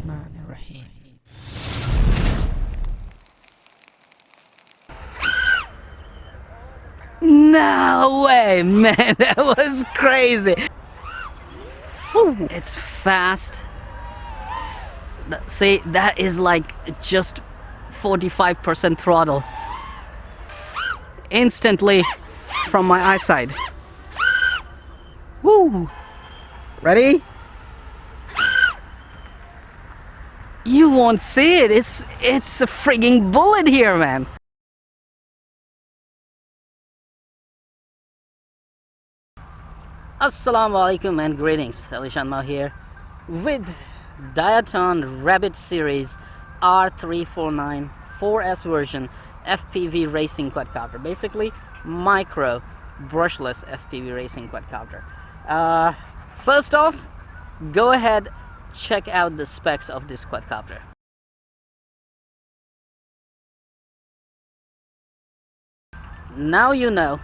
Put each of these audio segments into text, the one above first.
Bismillahirrahmanirrahim. No way, man, that was crazy. Ooh, it's fast. See, that is like just 45% throttle. Instantly from my eyesight. Woo! Ready? You won't see it. It's a frigging bullet here, man. Assalamu alaikum and greetings. AliShanMao here with Diatone Rabbit Series R349 4S version FPV racing quadcopter. Basically, micro brushless FPV racing quadcopter. First off, go ahead, check out the specs of this quadcopter. Now you know,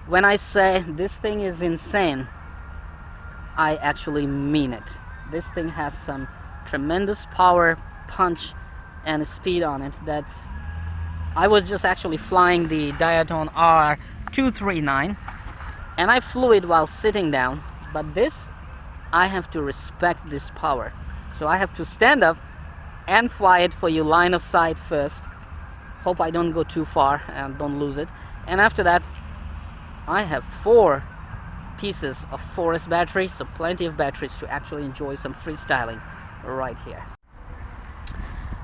when I say this thing is insane, I actually mean it. This thing has some tremendous power, punch, and speed on it that I was just actually flying the Diatone R349 and I flew it while sitting down, but this, I have to respect this power. So I have to stand up and fly it for you line of sight first. Hope I don't go too far and don't lose it. And after that, I have 4 pieces of 4S battery, so plenty of batteries to actually enjoy some freestyling right here.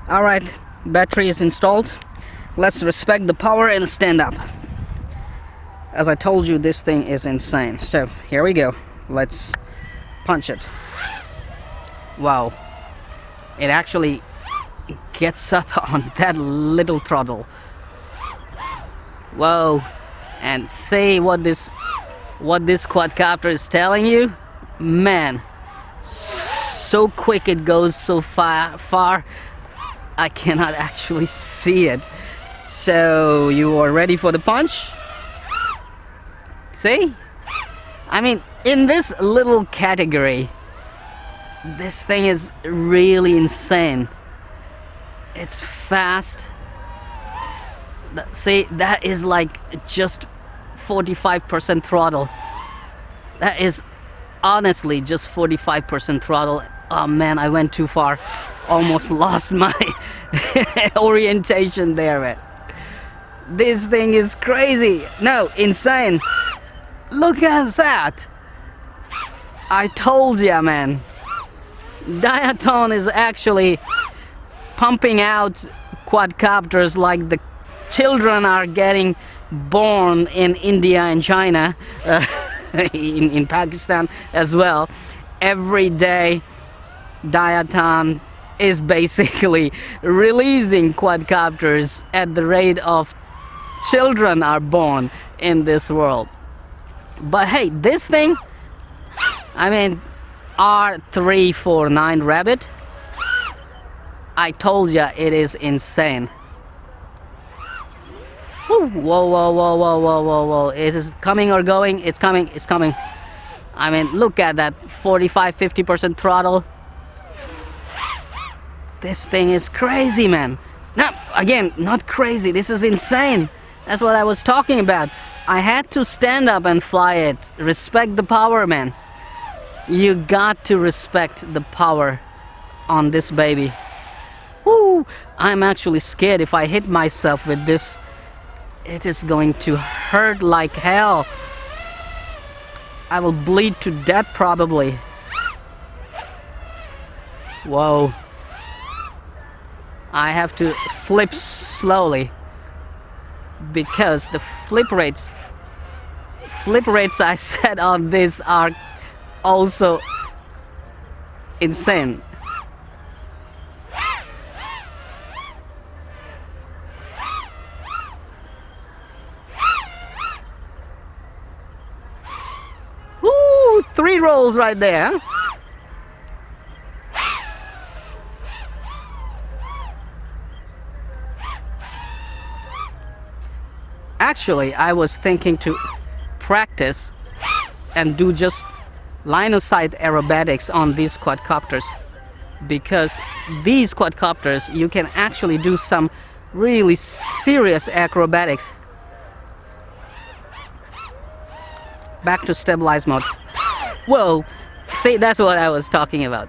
Alright, battery is installed. Let's respect the power and stand up. As I told you, this thing is insane. So here we go. Let's punch it. Wow. It actually gets up on that little throttle. Whoa. And see what this quadcopter is telling you, man, so quick, it goes so far I cannot actually see it. So you are ready for the punch? See, I mean, in this little category, this thing is really insane. It's fast. See, that is like just 45% throttle. That is honestly just 45% throttle. Oh man, I went too far. Almost lost my orientation there, man. This thing is crazy. No, insane. Look at that. I told ya, man. Diatone is actually pumping out quadcopters like the children are getting born in India and China, in Pakistan as well. Every day Diatone is basically releasing quadcopters at the rate of children are born in this world. But hey, this thing, I mean, R349 Rabbit, I told ya, it is insane. Whoa, whoa, whoa, whoa, whoa, whoa, whoa. Is it coming or going? It's coming, it's coming. I mean, look at that, 45-50% throttle. This thing is crazy, man. No, again, not crazy, this is insane. That's what I was talking about. I had to stand up and fly it. Respect the power, man. You got to respect the power on this baby. Woo! I'm actually scared if I hit myself with this. It is going to hurt like hell. I will bleed to death probably. Whoa. I have to flip slowly because the flip rates I said on this are also insane. Woo! 3 rolls right there. Actually, I was thinking to practice and do just line of sight aerobatics on these quadcopters. because these quadcopters, you can actually do some really serious acrobatics. Back to stabilize mode. Whoa, see, that's what I was talking about.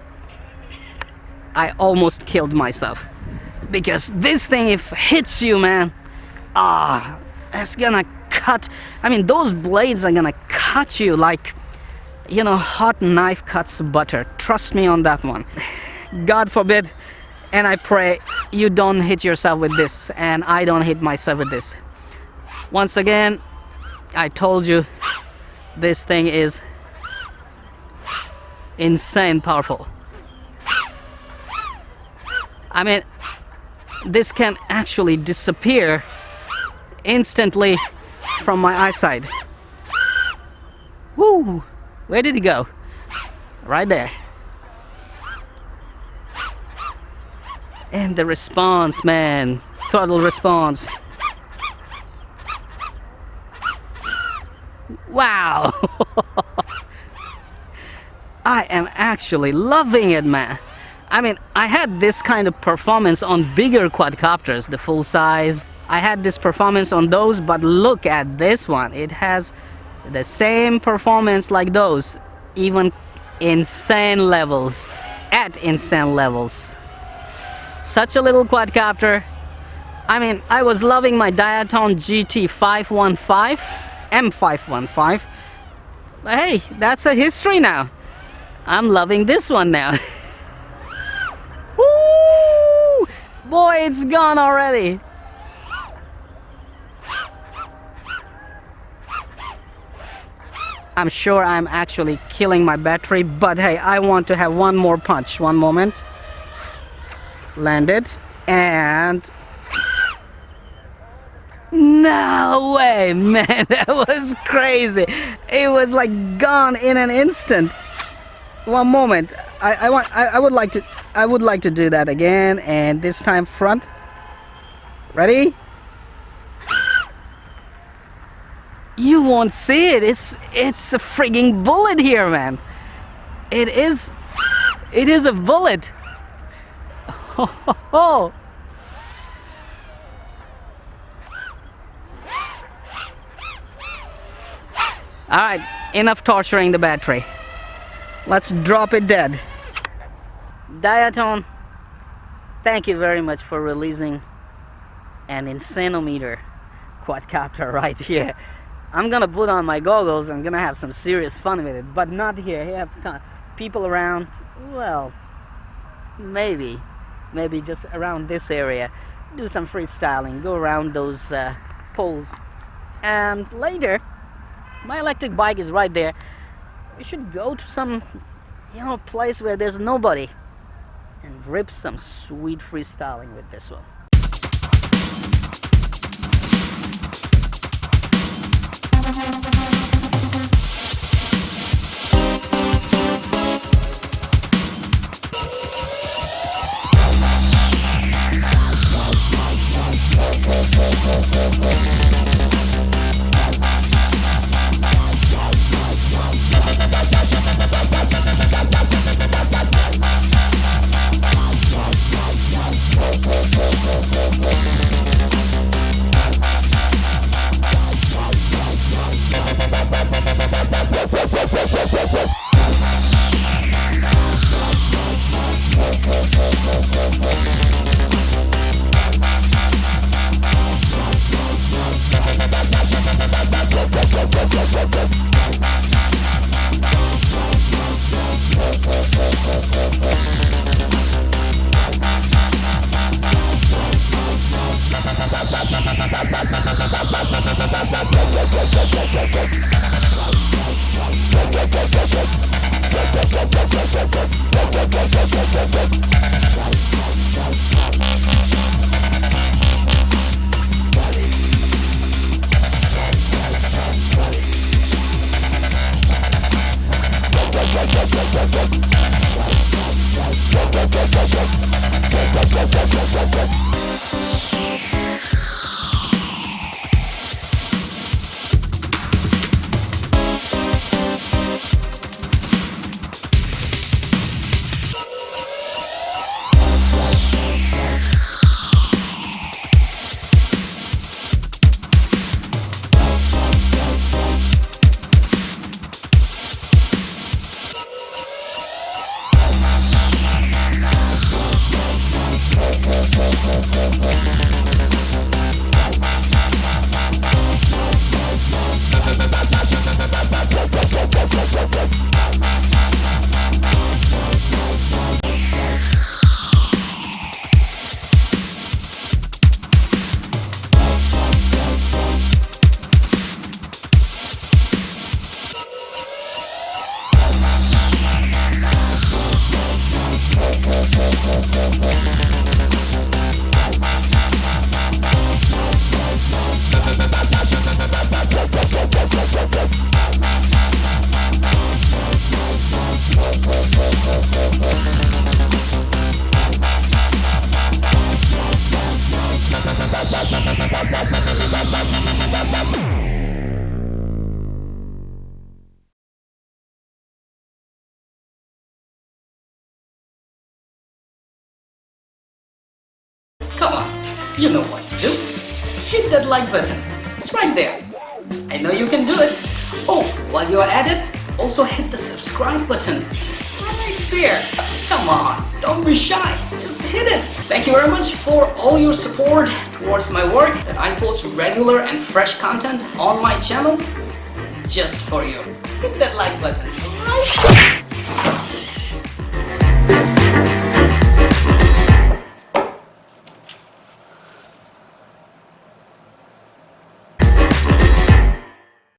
I almost killed myself because this thing, if hits you, man, it's gonna cut. I mean, those blades are gonna cut you like, you know, hot knife cuts butter. Trust me on that one. God forbid, and I pray you don't hit yourself with this, and I don't hit myself with this. Once again, I told you, this thing is insane powerful. I mean, this can actually disappear instantly from my eyesight. Woo! Where did he go? Right there. And the response, man. Throttle response. Wow! I am actually loving it, man. I mean, I had this kind of performance on bigger quadcopters, the full size. I had this performance on those, but look at this one. It has the same performance like those, even insane levels, at insane levels. Such a little quadcopter. I mean, I was loving my Diatone GT515, M515. But hey, that's a history now. I'm loving this one now. Woo! Boy, it's gone already. I'm sure I'm actually killing my battery, but hey, I want to have one more punch. One moment. Landed. And... no way, man. That was crazy. It was like gone in an instant. One moment. I would like to do that again, and this time front. Ready? You won't see it. It's a frigging bullet here, man. It is a bullet. Oh. Alright, enough torturing the battery. Let's drop it dead. Diatone, thank you very much for releasing an insanometer quadcopter right here. I'm gonna put on my goggles and gonna have some serious fun with it, but not here. Here have people around. Well, maybe just around this area. Do some freestyling, go around those poles, and later, my electric bike is right there. We should go to some, place where there's nobody and rip some sweet freestyling with this one. Come on, you know what to do. Hit that like button. It's right there. I know you can do it. Oh, while you're at it, also hit the subscribe button. Right there. Come on, don't be shy. Just hit it. Thank you very much for all your support towards my work, that I post regular and fresh content on my channel just for you. Hit that like button. Right?